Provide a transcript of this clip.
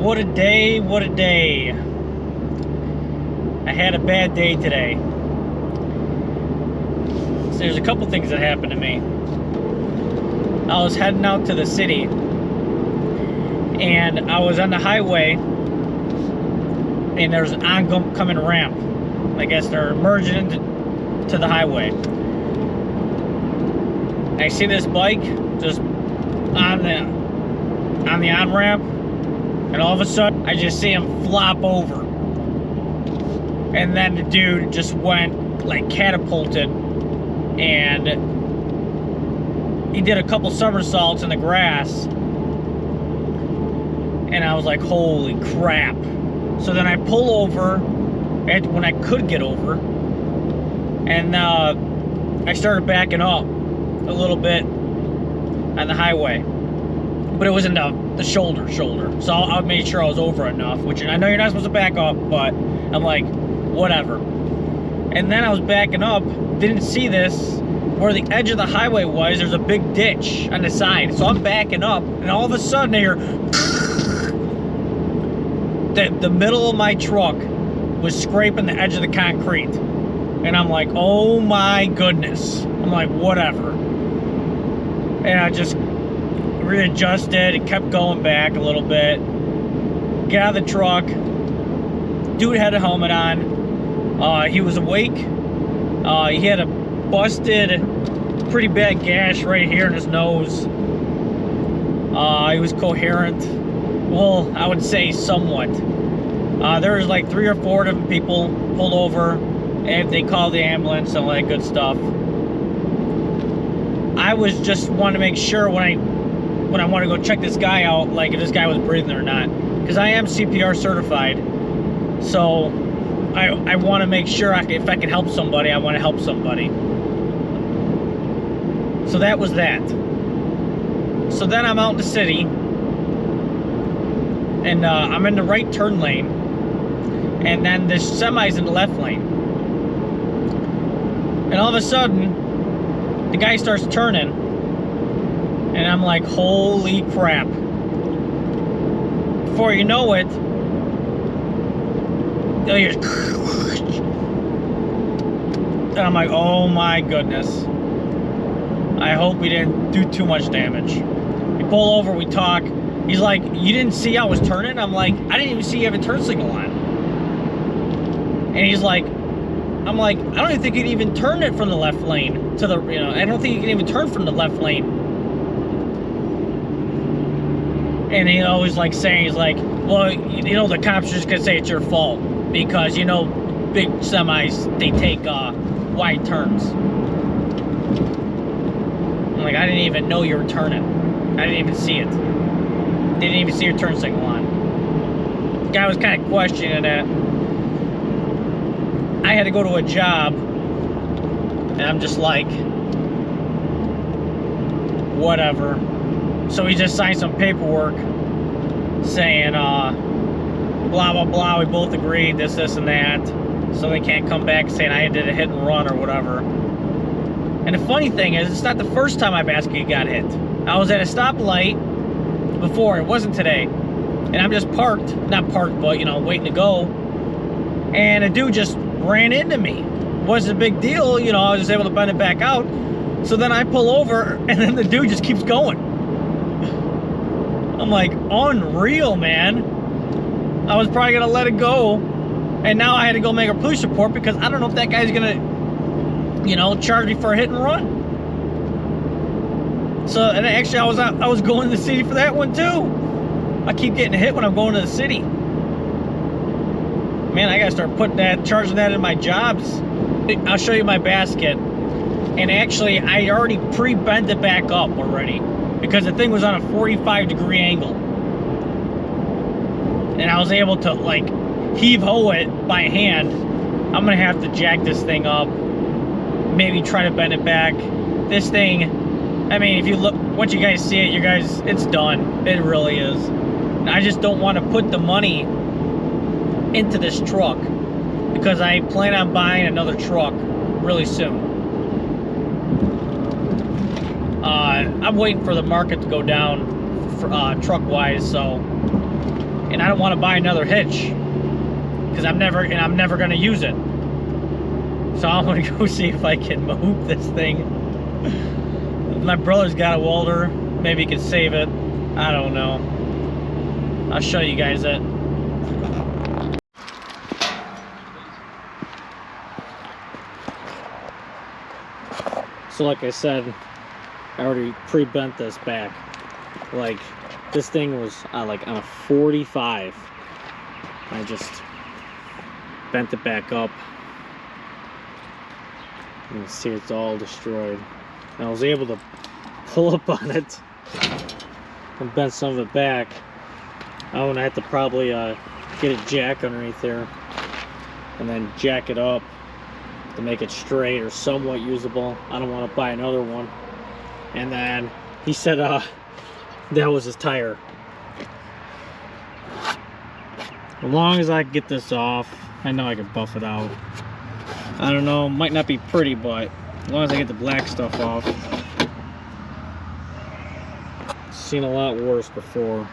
What a day, what a day. I had a bad day today. So there's a couple things that happened to me. I was heading out to the city, and I was on the highway, and there's an oncoming ramp. I guess they're merging into the highway. I see this bike just on the on-ramp, and all of a sudden I just see him flop over, and then the dude just went like catapulted, and he did a couple somersaults in the grass, and I was like, holy crap. So then I pull over when I could get over, and I started backing up a little bit on the highway, but it was in the shoulder. So I made sure I was over enough, which I know you're not supposed to back up, but I'm like, whatever. And then I was backing up, didn't see this, where the edge of the highway was, there's a big ditch on the side. So I'm backing up, and all of a sudden I hear the middle of my truck was scraping the edge of the concrete. And I'm like, oh my goodness. I'm like, whatever. And I just readjusted and kept going back a little bit. Get out of the truck. Dude had a helmet on. He was awake. He had a busted, pretty bad gash right here in his nose. He was coherent. Well, I would say somewhat. There was like 3 or 4 different people pulled over, and they called the ambulance and all that good stuff. I was just wanting to make sure when I want to go check this guy out, like if this guy was breathing or not, because I am CPR certified. So I want to make sure if I can help somebody, I want to help somebody. So that was that. So then I'm out in the city, and I'm in the right turn lane, and then this semi's in the left lane. And all of a sudden, the guy starts turning, and I'm like, holy crap. Before you know it, and I'm like, oh my goodness. I hope we didn't do too much damage. We pull over, we talk. He's like, you didn't see I was turning? I'm like, I didn't even see you have a turn signal on. And he's like, I'm like, I don't even think you can even turn it from the left lane to the, I don't think you can even turn from the left lane. And he always like saying, he's like, well, the cops just gonna say it's your fault because, big semis, they take wide turns. I'm like, I didn't even know you were turning. I didn't even see it. Didn't even see your turn signal on. The guy was kind of questioning that. I had to go to a job, and I'm just like, whatever. So he just signed some paperwork saying, blah, blah, blah, we both agreed, this, and that. So they can't come back saying I did a hit and run or whatever. And the funny thing is, it's not the first time I basically got hit. I was at a stoplight before, it wasn't today. And I'm just not parked, but, waiting to go. And a dude just ran into me. Wasn't a big deal, I was just able to bend it back out. So then I pull over, and then the dude just keeps going. I'm like, unreal, man. I was probably gonna let it go, and now I had to go make a police report because I don't know if that guy's gonna, charge me for a hit and run. So, and actually I was going to the city for that one too. I keep getting hit when I'm going to the city. Man, I gotta start charging that in my jobs. I'll show you my basket. And actually, I already pre-bent it back up already because the thing was on a 45-degree angle. And I was able to, like, heave-ho it by hand. I'm gonna have to jack this thing up. Maybe try to bend it back. This thing, I mean, if you look, once you guys see it, it's done. It really is. And I just don't want to put the money into this truck because I plan on buying another truck really soon. I'm waiting for the market to go down truck wise, so, and and I don't want to buy another hitch because I'm never going to use it. So I'm going to go see if I can move this thing. My brother's got a welder. Maybe he can save it. I don't know. I'll show you guys it. So like I said, I already pre-bent this back. Like, this thing was like on a 45. I just bent it back up. You can see it's all destroyed. And I was able to pull up on it and bend some of it back. I'm gonna have to probably get a jack underneath there and then jack it up to make it straight or somewhat usable. I don't want to buy another one. And then he said that was his tire. As long as I can get this off, I know I can buff it out. I don't know, might not be pretty, but as long as I get the black stuff off. Seen a lot worse before.